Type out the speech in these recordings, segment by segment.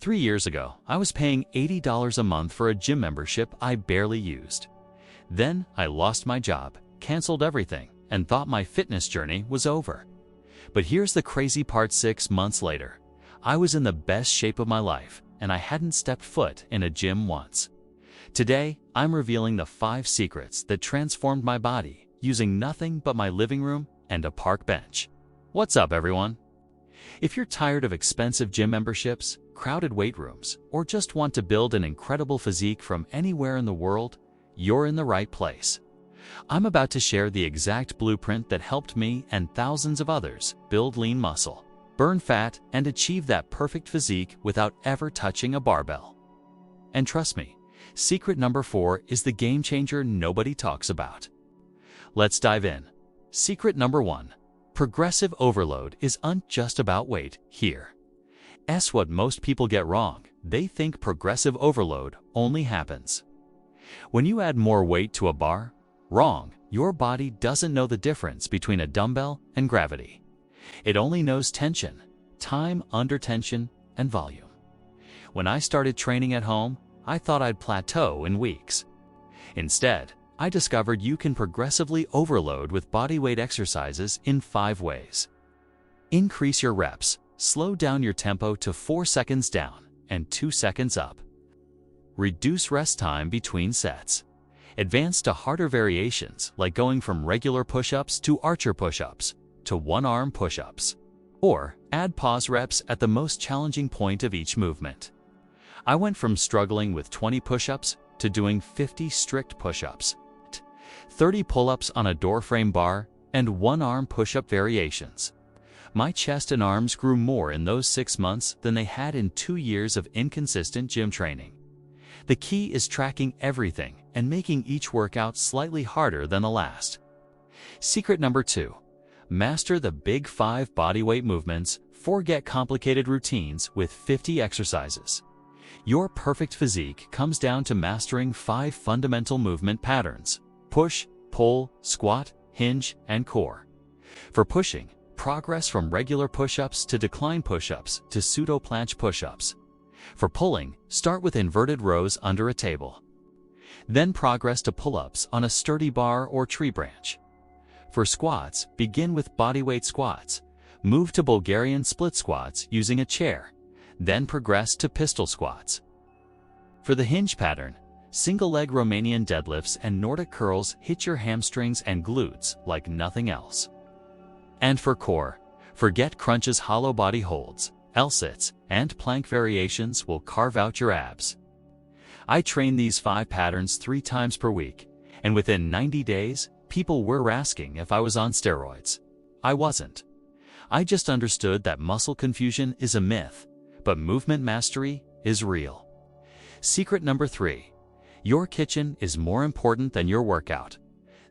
3 years ago, I was paying $80 a month for a gym membership I barely used. Then I lost my job, canceled everything, and thought my fitness journey was over. But here's the crazy part: 6 months later, I was in the best shape of my life, and I hadn't stepped foot in a gym once. Today, I'm revealing the 5 secrets that transformed my body using nothing but my living room and a park bench. What's up, everyone? If you're tired of expensive gym memberships, crowded weight rooms, or just want to build an incredible physique from anywhere in the world, you're in the right place. I'm about to share the exact blueprint that helped me and thousands of others build lean muscle, burn fat, and achieve that perfect physique without ever touching a barbell. And trust me, secret number 4 is the game changer nobody talks about. Let's dive in. Secret number 1. Progressive overload isn't just about weight here. That's what most people get wrong. They think progressive overload only happens when you add more weight to a bar. Wrong. Your body doesn't know the difference between a dumbbell and gravity. It only knows tension, time under tension, and volume. When I started training at home, I thought I'd plateau in weeks. Instead, I discovered you can progressively overload with bodyweight exercises in 5 ways. Increase your reps. Slow down your tempo to 4 seconds down and 2 seconds up. Reduce rest time between sets. Advance to harder variations, like going from regular push-ups to archer push-ups to one-arm push-ups. Or add pause reps at the most challenging point of each movement. I went from struggling with 20 push-ups to doing 50 strict push-ups, 30 pull-ups on a door frame bar, and one-arm push-up variations. My chest and arms grew more in those 6 months than they had in 2 years of inconsistent gym training. The key is tracking everything and making each workout slightly harder than the last. Secret number 2. Master the big 5 bodyweight movements. Forget complicated routines with 50 exercises. Your perfect physique comes down to mastering 5 fundamental movement patterns: push, pull, squat, hinge, and core. For pushing, progress from regular push-ups to decline push-ups to pseudo-planche push-ups. For pulling, start with inverted rows under a table. Then progress to pull-ups on a sturdy bar or tree branch. For squats, begin with bodyweight squats. Move to Bulgarian split squats using a chair. Then progress to pistol squats. For the hinge pattern, single-leg Romanian deadlifts and Nordic curls hit your hamstrings and glutes like nothing else. And for core, forget crunches. Hollow body holds, L-sits, and plank variations will carve out your abs. I train these 5 patterns 3 times per week, and within 90 days, people were asking if I was on steroids. I wasn't. I just understood that muscle confusion is a myth, but movement mastery is real. Secret number 3. Your kitchen is more important than your workout.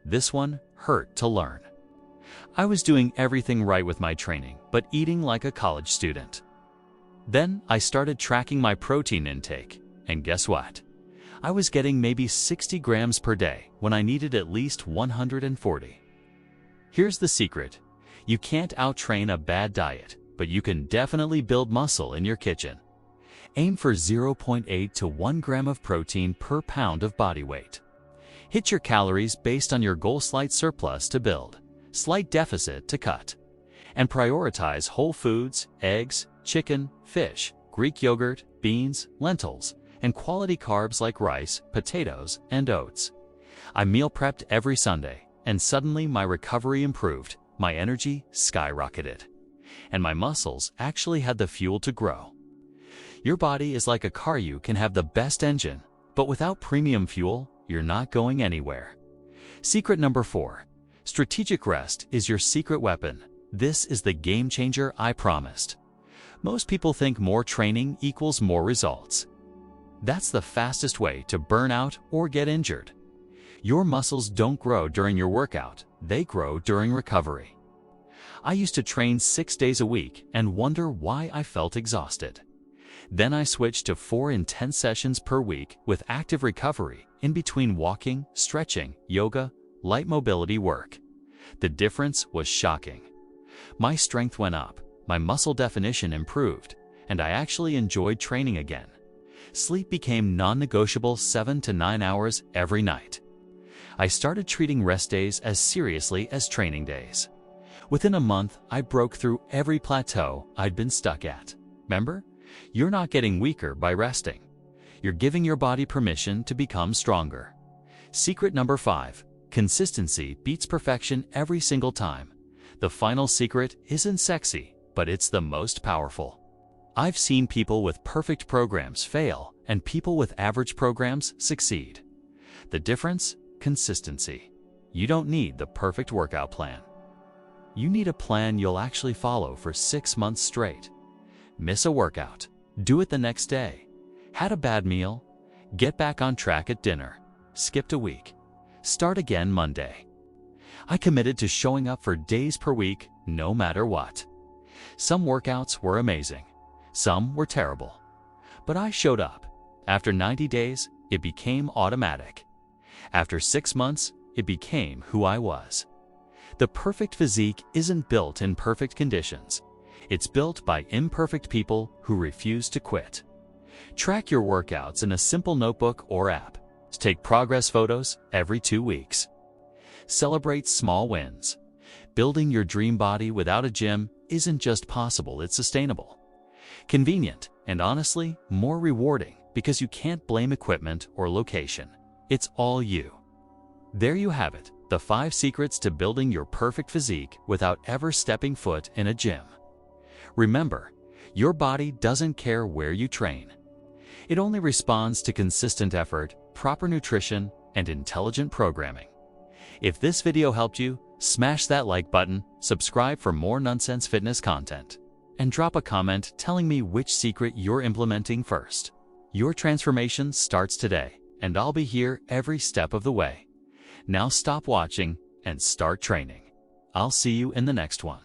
This one hurt to learn. I was doing everything right with my training, but eating like a college student. Then I started tracking my protein intake, and guess what? I was getting maybe 60 grams per day when I needed at least 140. Here's the secret. You can't out-train a bad diet, but you can definitely build muscle in your kitchen. Aim for 0.8 to 1 gram of protein per pound of body weight. Hit your calories based on your goal: slight surplus to build, slight deficit to cut. And prioritize whole foods, eggs, chicken, fish, Greek yogurt, beans, lentils, and quality carbs like rice, potatoes, and oats. I meal prepped every Sunday, and suddenly my recovery improved, my energy skyrocketed, and my muscles actually had the fuel to grow. Your body is like a car. You can have the best engine, but without premium fuel, you're not going anywhere. Secret number 4. Strategic rest is your secret weapon. This is the game changer I promised. Most people think more training equals more results. That's the fastest way to burn out or get injured. Your muscles don't grow during your workout, they grow during recovery. I used to train 6 days a week and wonder why I felt exhausted. Then I switched to 4 intense sessions per week with active recovery in between walking, stretching, yoga, light mobility work. The difference was shocking. My strength went up, my muscle definition improved, and I actually enjoyed training again. Sleep became non-negotiable 7 to 9 hours every night. I started treating rest days as seriously as training days. Within a month, I broke through every plateau I'd been stuck at. Remember? You're not getting weaker by resting. You're giving your body permission to become stronger. Secret number 5. Consistency beats perfection every single time. The final secret isn't sexy, but it's the most powerful. I've seen people with perfect programs fail and people with average programs succeed. The difference? Consistency. You don't need the perfect workout plan. You need a plan you'll actually follow for 6 months straight. Miss a workout. Do it the next day. Had a bad meal? Get back on track at dinner. Skipped a week. Start again Monday. I committed to showing up for days per week, no matter what. Some workouts were amazing. Some were terrible. But I showed up. After 90 days, it became automatic. After 6 months, it became who I was. The perfect physique isn't built in perfect conditions. It's built by imperfect people who refuse to quit. Track your workouts in a simple notebook or app. Take progress photos every 2 weeks. Celebrate small wins. Building your dream body without a gym isn't just possible, it's sustainable. Convenient, and honestly, more rewarding because you can't blame equipment or location. It's all you. There you have it, the 5 secrets to building your perfect physique without ever stepping foot in a gym. Remember, your body doesn't care where you train. It only responds to consistent effort, proper nutrition, and intelligent programming. If this video helped you, smash that like button, subscribe for more nonsense fitness content, and drop a comment telling me which secret you're implementing first. Your transformation starts today, and I'll be here every step of the way. Now stop watching and start training. I'll see you in the next one.